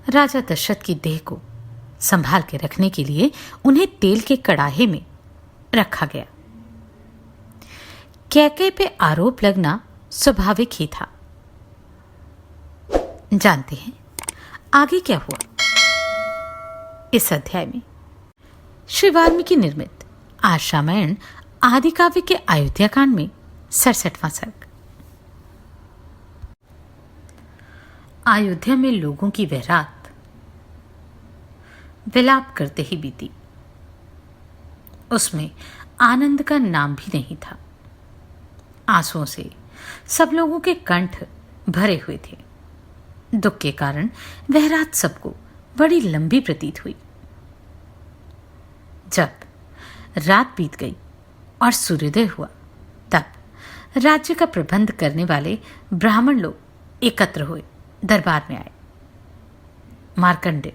राजा दशरथ की देह को संभाल के रखने के लिए उन्हें तेल के कड़ाहे में रखा गया। कैकेयी पे आरोप लगना स्वाभाविक ही था। जानते हैं आगे क्या हुआ? इस अध्याय में श्री वाल्मीकि निर्मित आर्ष रामायण आदि काव्य के अयोध्या कांड में 67वां सर्ग। अयोध्या में लोगों की वह रात विलाप करते ही बीती। उसमें आनंद का नाम भी नहीं था। आंसुओं से सब लोगों के कंठ भरे हुए थे। दुख के कारण वह रात सबको बड़ी लंबी प्रतीत हुई। जब रात बीत गई और सूर्योदय हुआ, तब राज्य का प्रबंध करने वाले ब्राह्मण लोग एकत्र हुए दरबार में आए। मार्कंडेय,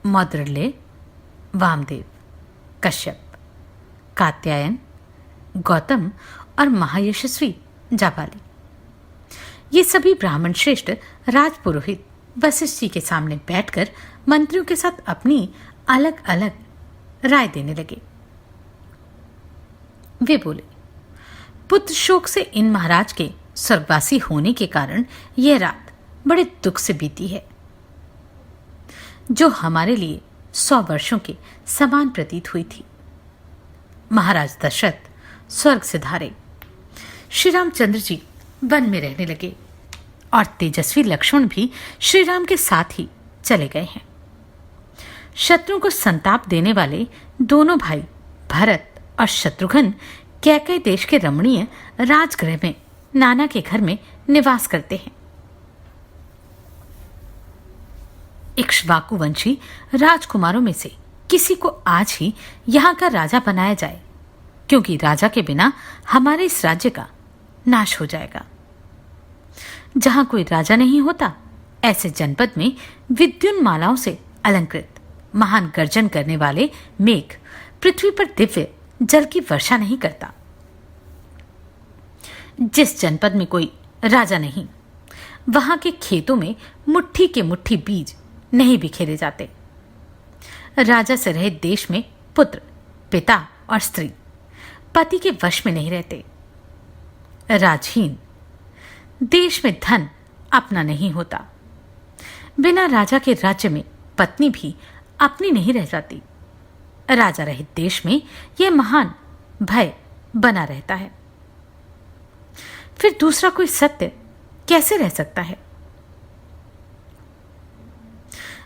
मौद्गल्य, वामदेव, कश्यप, कात्यायन, गौतम और महायशस्वी जाबाली, ये सभी ब्राह्मण श्रेष्ठ राजपुरोहित वशिष्ठ जी के सामने बैठकर मंत्रियों के साथ अपनी अलग अलग राय देने लगे। वे बोले, पुत्र शोक से इन महाराज के स्वर्गवासी होने के कारण यह रात बड़े दुख से बीती है, जो हमारे लिए 100 वर्षों के समान प्रतीत हुई थी। महाराज दशरथ स्वर्ग से धारे, श्री रामचंद्र जी वन में रहने लगे और तेजस्वी लक्ष्मण भी श्री राम के साथ ही चले गए हैं। शत्रु को संताप देने वाले दोनों भाई भरत और शत्रुघ्न कैकेयी देश के रमणीय राजगृह में नाना के घर में निवास करते हैं। इक्ष्वाकु वंशी राजकुमारों में से किसी को आज ही यहां का राजा बनाया जाए, क्योंकि राजा के बिना हमारे इस राज्य का नाश हो जाएगा। जहां कोई राजा नहीं होता, ऐसे जनपद में विद्युन्मालाओं से अलंकृत महान गर्जन करने वाले मेघ पृथ्वी पर दिव्य जल की वर्षा नहीं करता। जिस जनपद में कोई राजा नहीं, वहां के खेतों में मुट्ठी के मुट्ठी बीज नहीं बिखेरे जाते। राजा से रहित देश में पुत्र, पिता और स्त्री पति के वश में नहीं रहते। राजहीन देश में धन अपना नहीं होता। बिना राजा के राज्य में पत्नी भी अपनी नहीं रह जाती। राजा रहित देश में यह महान भय बना रहता है। फिर दूसरा कोई सत्य कैसे रह सकता है?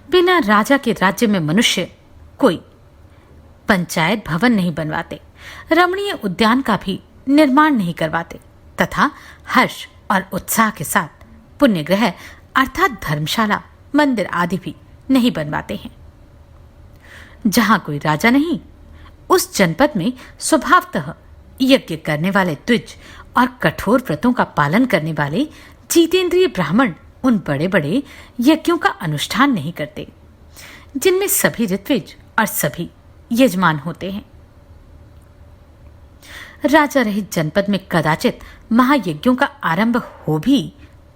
बिना राजा के राज्य में मनुष्य कोई पंचायत भवन नहीं बनवाते, रमणीय उद्यान का भी निर्माण नहीं करवाते तथा हर्ष और उत्साह के साथ पुण्यगृह अर्थात धर्मशाला, मंदिर आदि भी नहीं बनवाते हैं। जहां कोई राजा नहीं, उस जनपद में स्वभावतः यज्ञ करने वाले द्विज और कठोर व्रतों का पालन करने वाले जितेंद्रिय ब्राह्मण उन बड़े बड़े यज्ञों का अनुष्ठान नहीं करते, जिनमें सभी ऋत्विज और सभी यजमान होते हैं। राजा रहित जनपद में कदाचित महायज्ञों का आरंभ हो भी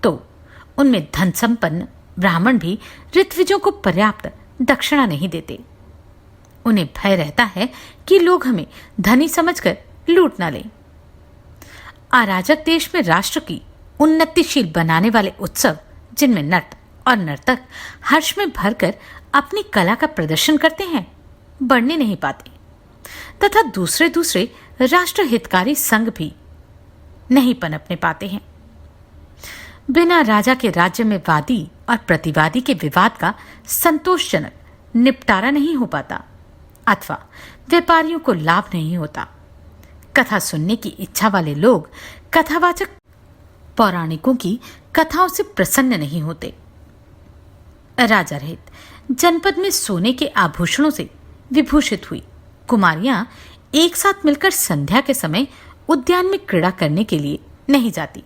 तो उनमें धन संपन्न ब्राह्मण भी ऋत्विजों को पर्याप्त दक्षिणा नहीं देते। उन्हें भय रहता है कि लोग हमें धनी समझकर लूट ना लें। अराजक देश में राष्ट्र की उन्नतिशील बनाने वाले उत्सव, जिनमें नट और नर्तक हर्ष में भरकर अपनी कला का प्रदर्शन करते हैं, बढ़ने नहीं पाते तथा दूसरे दूसरे राष्ट्र हितकारी संघ भी नहीं पनपने पाते हैं। बिना राजा के राज्य में वादी और प्रतिवादी के विवाद का संतोषजनक निपटारा नहीं हो पाता अथवा व्यापारियों को लाभ नहीं होता। कथा सुनने की इच्छा वाले लोग कथावाचक पौराणिकों की कथाओं से प्रसन्न नहीं होते। राजा रहित जनपद में सोने के आभूषणों से विभूषित हुई कुमारियां एक साथ मिलकर संध्या के समय उद्यान में क्रीड़ा करने के लिए नहीं जाती।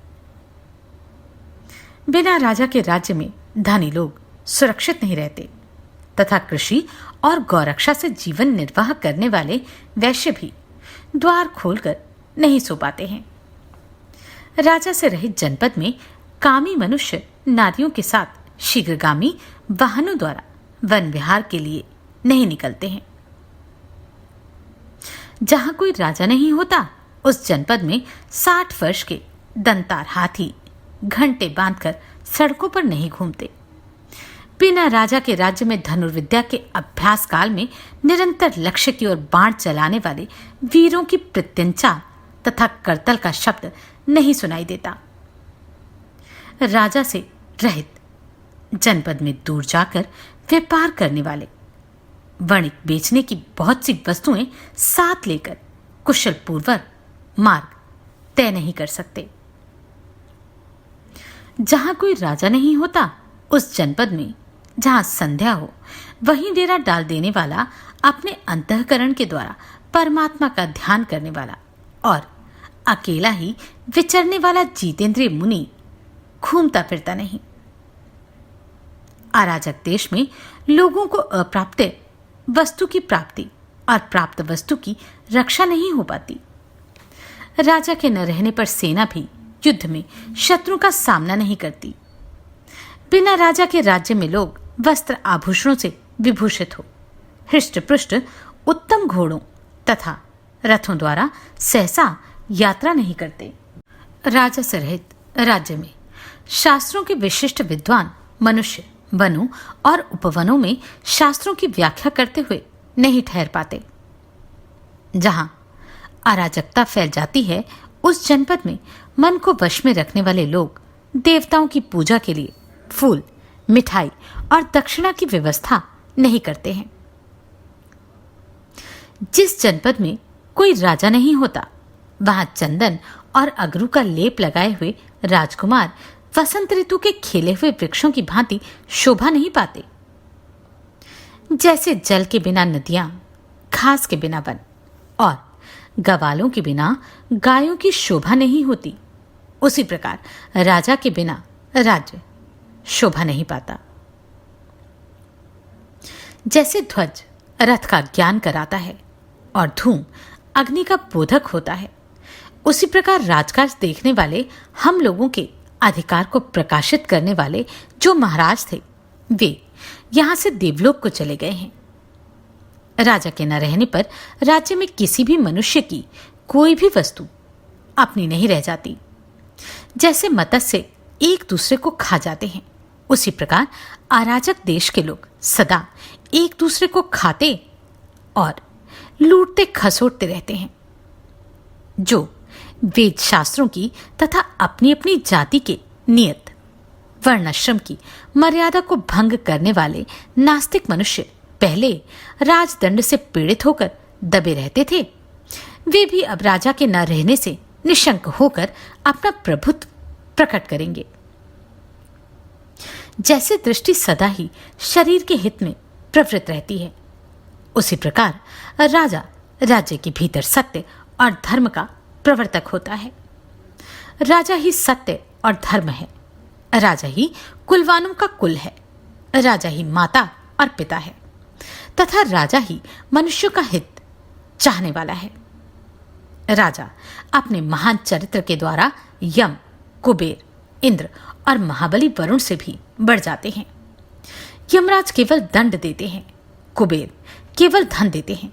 बिना राजा के राज्य में धनी लोग सुरक्षित नहीं रहते तथा कृषि और गौरक्षा से जीवन निर्वाह करने वाले वैश्य भी द्वार खोलकर नहीं सो पाते हैं। राजा से रहित जनपद में कामी मनुष्य नारियों के साथ शीघ्रगामी वाहनों द्वारा वन विहार के लिए नहीं निकलते हैं। जहां कोई राजा नहीं होता, उस जनपद में 60 वर्ष के दंतार हाथी घंटे बांधकर सड़कों पर नहीं घूमते। बिना राजा के राज्य में धनुर्विद्या के अभ्यास काल में निरंतर लक्ष्य की ओर बाण चलाने वाले वीरों की प्रत्यंचा तथा करतल का शब्द नहीं सुनाई देता। राजा से रहित जनपद में दूर जाकर व्यापार करने वाले वणिक बेचने की बहुत सी वस्तुएं साथ लेकर कुशल पूर्वक मार्ग तय नहीं कर सकते। जहां कोई राजा नहीं होता, उस जनपद में जहां संध्या हो, वहीं डेरा डाल देने वाला अपने अंतःकरण के द्वारा परमात्मा का ध्यान करने वाला और अकेला ही विचरने वाला जितेंद्रिय मुनि घूमता फिरता नहीं। अराजक देश में लोगों को अप्राप्त वस्तु की प्राप्ति और प्राप्त वस्तु की रक्षा नहीं हो पाती। राजा के न रहने पर सेना भी युद्ध में शत्रु का सामना नहीं करती। बिना राजा के राज्य में लोग वस्त्र आभूषणों से विभूषित हो, हृष्ट पृष्ट उत्तम घोड़ों तथा रथों द्वारा सहसा यात्रा नहीं करते। राजा से रहित राज्य में शास्त्रों के विशिष्ट विद्वान मनुष्य वनों और उपवनों में शास्त्रों की व्याख्या करते हुए नहीं ठहर पाते। जहां अराजकता फैल जाती है, उस जनपद में मन को वश में रखने वाले लोग देवताओं की पूजा के लिए फूल, मिठाई और दक्षिणा की व्यवस्था नहीं करते हैं। जिस जनपद में कोई राजा नहीं होता, वहां चंदन और अगरू का लेप लगाए हुए राजकुमार वसंत ऋतु के खिले हुए वृक्षों की भांति शोभा नहीं पाते। जैसे जल के बिना नदियां, घास के बिना वन और गवालों के बिना गायों की शोभा नहीं होती, उसी प्रकार राजा के बिना राज्य शोभा नहीं पाता। जैसे ध्वज रथ का ज्ञान कराता है और धूम अग्नि का बोधक होता है, उसी प्रकार राजकाज देखने वाले हम लोगों के अधिकार को प्रकाशित करने वाले जो महाराज थे, वे यहां से देवलोक को चले गए हैं। राजा के न रहने पर राज्य में किसी भी मनुष्य की कोई भी वस्तु अपनी नहीं रह जाती। जैसे मत्स्य एक दूसरे को खा जाते हैं, उसी प्रकार अराजक देश के लोग सदा एक दूसरे को खाते और लूटते खसोटते रहते हैं। जो वेद शास्त्रों की तथा अपनी अपनी जाति के नियत वर्णाश्रम की मर्यादा को भंग करने वाले नास्तिक मनुष्य पहले राजदंड से पीड़ित होकर दबे रहते थे, वे भी अब राजा के न रहने से निशंक होकर अपना प्रभुत्व प्रकट करेंगे। जैसे दृष्टि सदा ही शरीर के हित में प्रवृत्त रहती है, उसी प्रकार राजा राज्य के भीतर सत्य और धर्म का प्रवर्तक होता है। राजा ही सत्य और धर्म है, राजा ही कुलवानों का कुल है, राजा ही माता और पिता है तथा राजा ही मनुष्यों का हित चाहने वाला है। राजा अपने महान चरित्र के द्वारा यम, कुबेर, इंद्र और महाबली वरुण से भी बढ़ जाते हैं। यमराज केवल दंड देते हैं, कुबेर केवल धन देते हैं,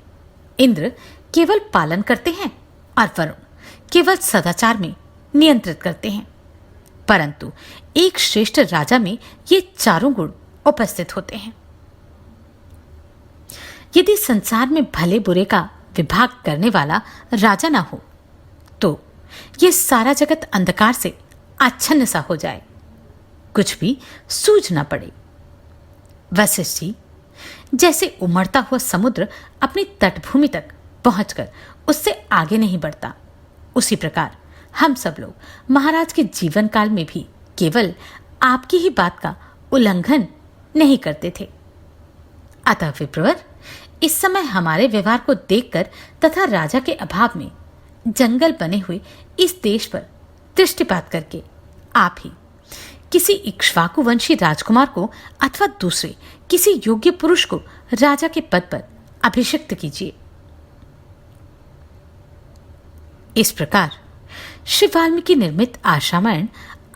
इंद्र केवल पालन करते हैं और वरुण केवल सदाचार में नियंत्रित करते हैं। परंतु एक श्रेष्ठ राजा में ये चारों गुण उपस्थित होते हैं। यदि संसार में भले बुरे का विभाग करने वाला राजा ना हो, तो ये सारा जगत अंधकार से आच्छन्न सा हो जाए, कुछ भी सूझ ना पड़े। वशिष्ठ जी जैसे उमड़ता हुआ समुद्र अपनी तटभूमि तक पहुंचकर उससे आगे नहीं बढ़ता, उसी प्रकार हम सब लोग महाराज के जीवन काल में भी केवल आपकी ही बात का उल्लंघन नहीं करते थे। अतः विप्रवर, इस समय हमारे व्यवहार को देखकर तथा राजा के अभाव में जंगल बने हुए इस देश पर दृष्टिपात करके आप ही किसी इक्ष्वाकु वंशी राजकुमार को अथवा दूसरे किसी योग्य पुरुष को राजा के पद पर अभिषिक्त कीजिए। इस प्रकार श्री वाल्मीकि निर्मित आशामयण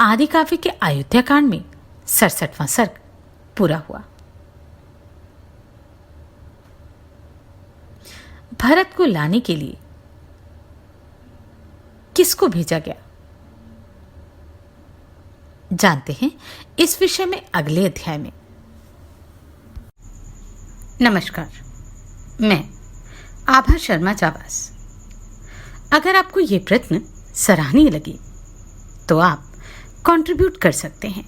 आदि काव्य के अयोध्या कांड में 67वां सर्ग पूरा हुआ। भरत को लाने के लिए किसको भेजा गया, जानते हैं इस विषय में अगले अध्याय में। नमस्कार, मैं आभा शर्मा जाबाज। अगर आपको ये प्रश्न सराहनीय लगे तो आप कंट्रीब्यूट कर सकते हैं।